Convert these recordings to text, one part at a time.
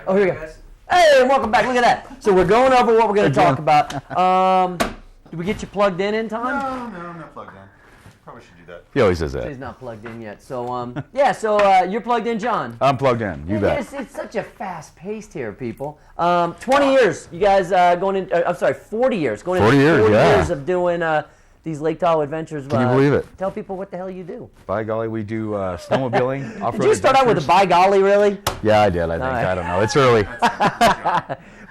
Oh, here we go. Hey, welcome back. Look at that. So we're going over what we're going to talk about. Did we get you plugged in time? No, I'm not plugged in. Probably should do that. He always does that. He's not plugged in yet. So, yeah, you're plugged in, John. I'm plugged in. You bet. It's such a fast paced here, people. 20 years. You guys going in, I'm sorry, 40 years. Going 40 into years, 40 yeah. years of doing these Lake Tahoe adventures. Can you believe it? Tell people what the hell you do. By golly, we do snowmobiling, off-road Did you start out with a by golly, really? Yeah, I did, I think. All right. I don't know. It's early.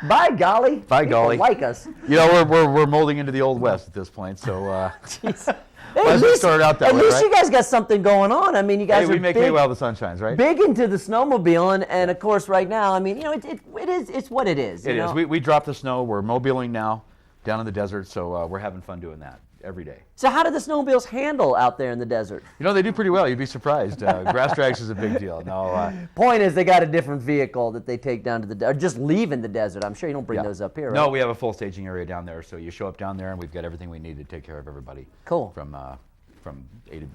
By golly. By golly. People like us. You know, we're molding into the Old West at this point, so Jeez. Hey, let's just start out that way, At least right? you guys got something going on. I mean, you guys Hey, we are make big, hay while the sun shines, right? big into the snowmobiling, and of course, right now, I mean, you know, it's what it is. It you is. know? We dropped the snow. We're mobiling now down in the desert, so we're having fun doing that every day. So how do the snowmobiles handle out there in the desert? You know, they do pretty well. You'd be surprised. Grass drags is a big deal. No, Point is, they got a different vehicle that they take down to the desert, or just leaving the desert. I'm sure you don't bring yeah. those up here, right? No, we have a full staging area down there, so you show up down there, and we've got everything we need to take care of everybody. Cool. From A to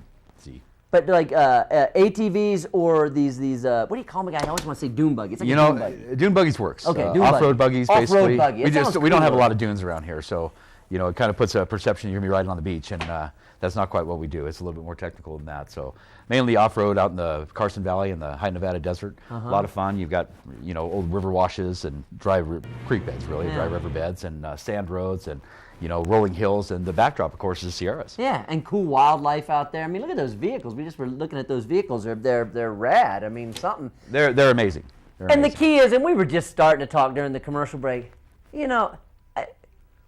Z. But like ATVs or these what do you call them? I always want to say dune buggy. It's like You a know, dune buggy. dune buggies works. Okay, dune off-road buggy. buggies, Off-road basically. buggy. It sounds We don't have a cooler. lot of dunes around here, so you know, it kind of puts a perception you're gonna be riding on the beach, and that's not quite what we do. It's a little bit more technical than that. So mainly off-road out in the Carson Valley and the High Nevada Desert. A lot of fun. You've got, you know, old river washes and dry creek beds, really, dry river beds, and sand roads, and you know, rolling hills, and the backdrop, of course, is Sierras. Yeah, and cool wildlife out there. I mean, look at those vehicles. We just were looking at those vehicles. They're rad. I mean, something. They're amazing. They're And amazing. the key is, and we were just starting to talk during the commercial break, you know,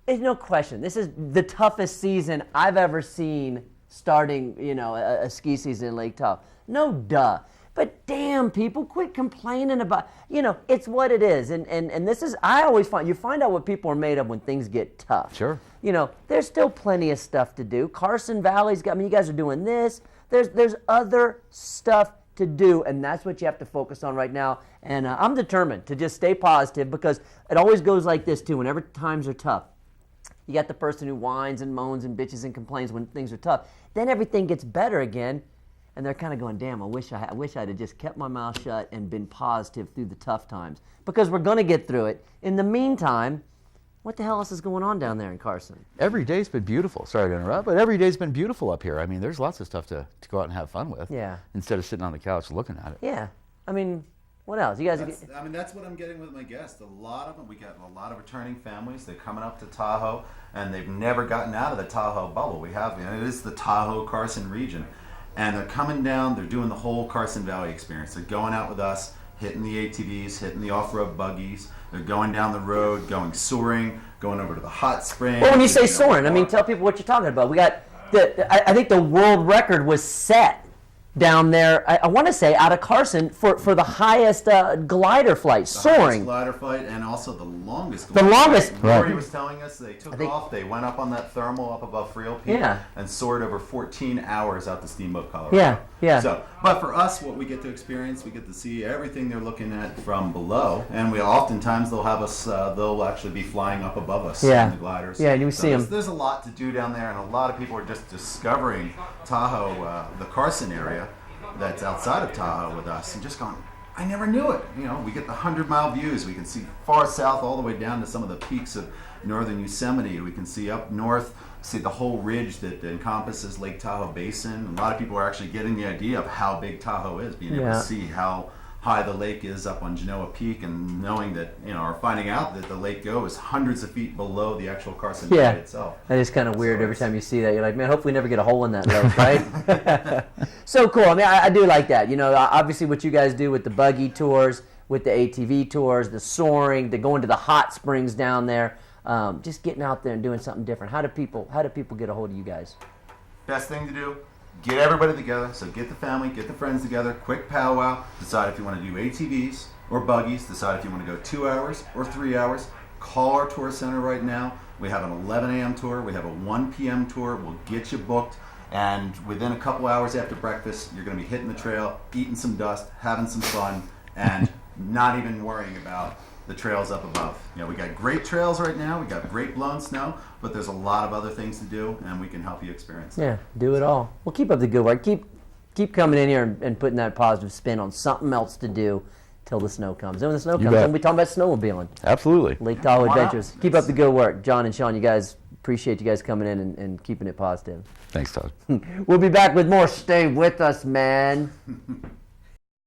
there's no question. This is the toughest season I've ever seen starting, you know, a ski season in Lake Tahoe. No duh. But damn, people, quit complaining about, you know, it's what it is. And this is, I always find, you find out what people are made of when things get tough. Sure. You know, there's still plenty of stuff to do. Carson Valley's got, I mean, you guys are doing this. There's other stuff to do, and that's what you have to focus on right now. And I'm determined to just stay positive, because it always goes like this too. Whenever times are tough, you got the person who whines and moans and bitches and complains when things are tough. Then everything gets better again, and they're kind of going, damn, I wish I'd have just kept my mouth shut and been positive through the tough times, because we're going to get through it. In the meantime, what the hell else is going on down there in Carson? Every day's been beautiful. Sorry to interrupt, but every day's been beautiful up here. I mean, there's lots of stuff to go out and have fun with. Yeah. Instead of sitting on the couch looking at it. Yeah. I mean, what else? You guys That's what I'm getting with my guests. A lot of them, we got a lot of returning families. They're coming up to Tahoe, and they've never gotten out of the Tahoe bubble. We have, and it is the Tahoe Carson region. And they're coming down, they're doing the whole Carson Valley experience. They're going out with us, hitting the ATVs, hitting the off-road buggies. They're going down the road, going soaring, going over to the hot springs. Well, when you say soaring, I mean, tell people what you're talking about. We got, I think the world record was set down there, I want to say, out of Carson for the highest glider flight, soaring. The glider flight, and also the longest glider The longest. flight. Lori was telling us they took off, they went up on that thermal up above Freel Peak, Yeah. and soared over 14 hours out to Steamboat, Colorado. Yeah, yeah. So, but for us, what we get to experience, we get to see everything they're looking at from below, and we oftentimes they'll have us, they'll actually be flying up above us Yeah. in the gliders. Yeah, and you see them. There's a lot to do down there, and a lot of people are just discovering Tahoe, the Carson area, that's outside of Tahoe with us, and just going, I never knew it. You know, we get the 100-mile views. We can see far south all the way down to some of the peaks of northern Yosemite. We can see up north, see the whole ridge that encompasses Lake Tahoe Basin. A lot of people are actually getting the idea of how big Tahoe is, being able Yeah. to see how high the lake is up on Genoa Peak, and knowing that, you know, or finding out that the lake goes hundreds of feet below the actual Carson Valley itself. That is kind of weird. Every time you see that, you're like, man, hopefully we never get a hole in that lake, right? So cool. I mean, I do like that. You know, obviously what you guys do with the buggy tours, with the ATV tours, the soaring, the going to the hot springs down there, just getting out there and doing something different. How do people get a hold of you guys? Best thing to do, get everybody together. So get the family, get the friends together, quick powwow, decide if you want to do ATVs or buggies, decide if you want to go 2 hours or 3 hours. Call our tour center right now. We have an 11 a.m. tour, we have a 1 p.m. tour. We'll get you booked, and within a couple hours after breakfast, you're going to be hitting the trail, eating some dust, having some fun, and not even worrying about the trails up above. You know, we got great trails right now, we got great blown snow, but there's a lot of other things to do, and we can help you experience that. Yeah, do it all. Well, keep up the good work. Keep coming in here and putting that positive spin on something else to do till the snow comes. And when the snow You comes, bet. then we talk about snowmobiling. Absolutely. Lake Tahoe Why not? Adventures. Keep up the good work. John and Sean, you guys, appreciate you guys coming in and keeping it positive. Thanks, Todd. We'll be back with more. Stay with us, man.